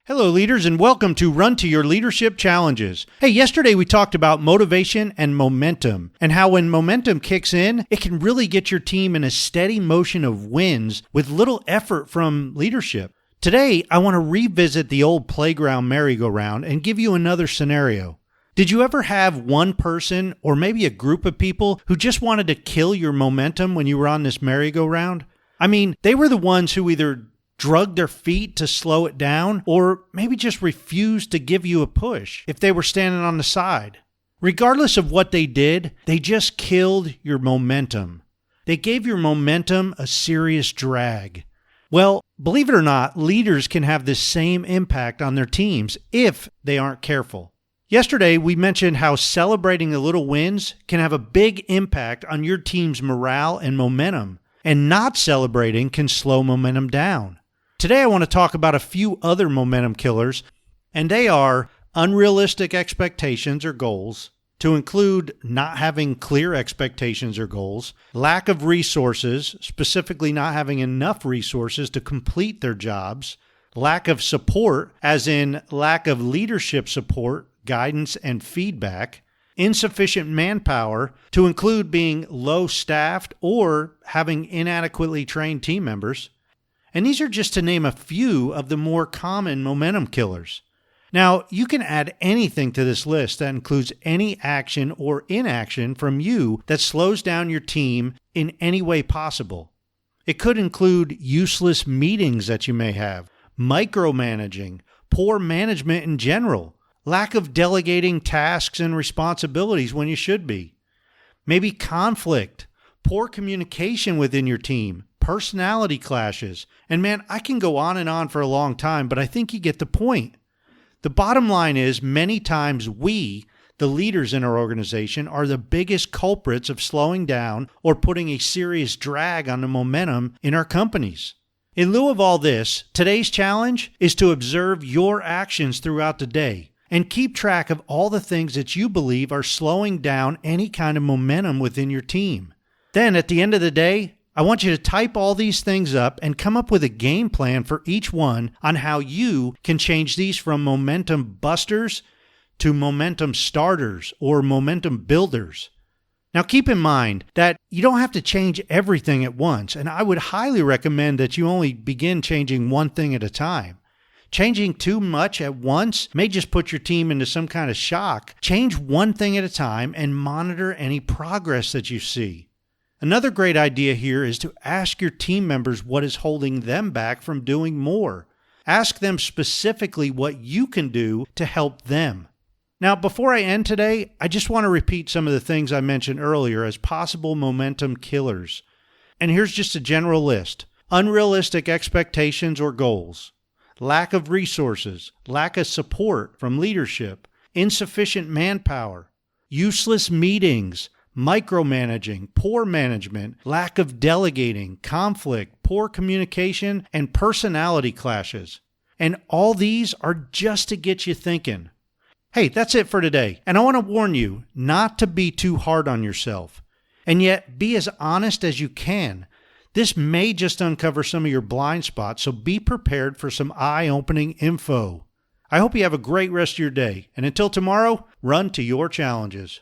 Hello, leaders, and welcome to Run to Your Leadership Challenges. Hey, yesterday we talked about motivation and momentum, and how when momentum kicks in, it can really get your team in a steady motion of wins with little effort from leadership. Today, I want to revisit the old playground merry-go-round and give you another scenario. Did you ever have one person, or maybe a group of people, who just wanted to kill your momentum when you were on this merry-go-round? I mean, they were the ones who either drug their feet to slow it down, or maybe just refused to give you a push if they were standing on the side. Regardless of what they did, they just killed your momentum. They gave your momentum a serious drag. Well, believe it or not, leaders can have this same impact on their teams if they aren't careful. Yesterday, we mentioned how celebrating the little wins can have a big impact on your team's morale and momentum, and not celebrating can slow momentum down. Today, I want to talk about a few other momentum killers, and they are unrealistic expectations or goals, to include not having clear expectations or goals, lack of resources, specifically not having enough resources to complete their jobs, lack of support, as in lack of leadership support, guidance, and feedback, insufficient manpower, to include being low-staffed or having inadequately trained team members. And these are just to name a few of the more common momentum killers. Now, you can add anything to this list that includes any action or inaction from you that slows down your team in any way possible. It could include useless meetings that you may have, micromanaging, poor management in general, lack of delegating tasks and responsibilities when you should be, maybe conflict, poor communication within your team, personality clashes. And man, I can go on and on for a long time, but I think you get the point. The bottom line is many times we, the leaders in our organization, are the biggest culprits of slowing down or putting a serious drag on the momentum in our companies. In lieu of all this, today's challenge is to observe your actions throughout the day and keep track of all the things that you believe are slowing down any kind of momentum within your team. Then at the end of the day, I want you to type all these things up and come up with a game plan for each one on how you can change these from momentum busters to momentum starters or momentum builders. Now keep in mind that you don't have to change everything at once, and I would highly recommend that you only begin changing one thing at a time. Changing too much at once may just put your team into some kind of shock. Change one thing at a time and monitor any progress that you see. Another great idea here is to ask your team members what is holding them back from doing more. Ask them specifically what you can do to help them. Now, before I end today, I just want to repeat some of the things I mentioned earlier as possible momentum killers. And here's just a general list. Unrealistic expectations or goals, lack of resources, lack of support from leadership, insufficient manpower, useless meetings, micromanaging, poor management, lack of delegating, conflict, poor communication, and personality clashes. And all these are just to get you thinking. Hey, that's it for today. And I want to warn you not to be too hard on yourself. And yet be as honest as you can. This may just uncover some of your blind spots, so be prepared for some eye-opening info. I hope you have a great rest of your day. And until tomorrow, run to your challenges.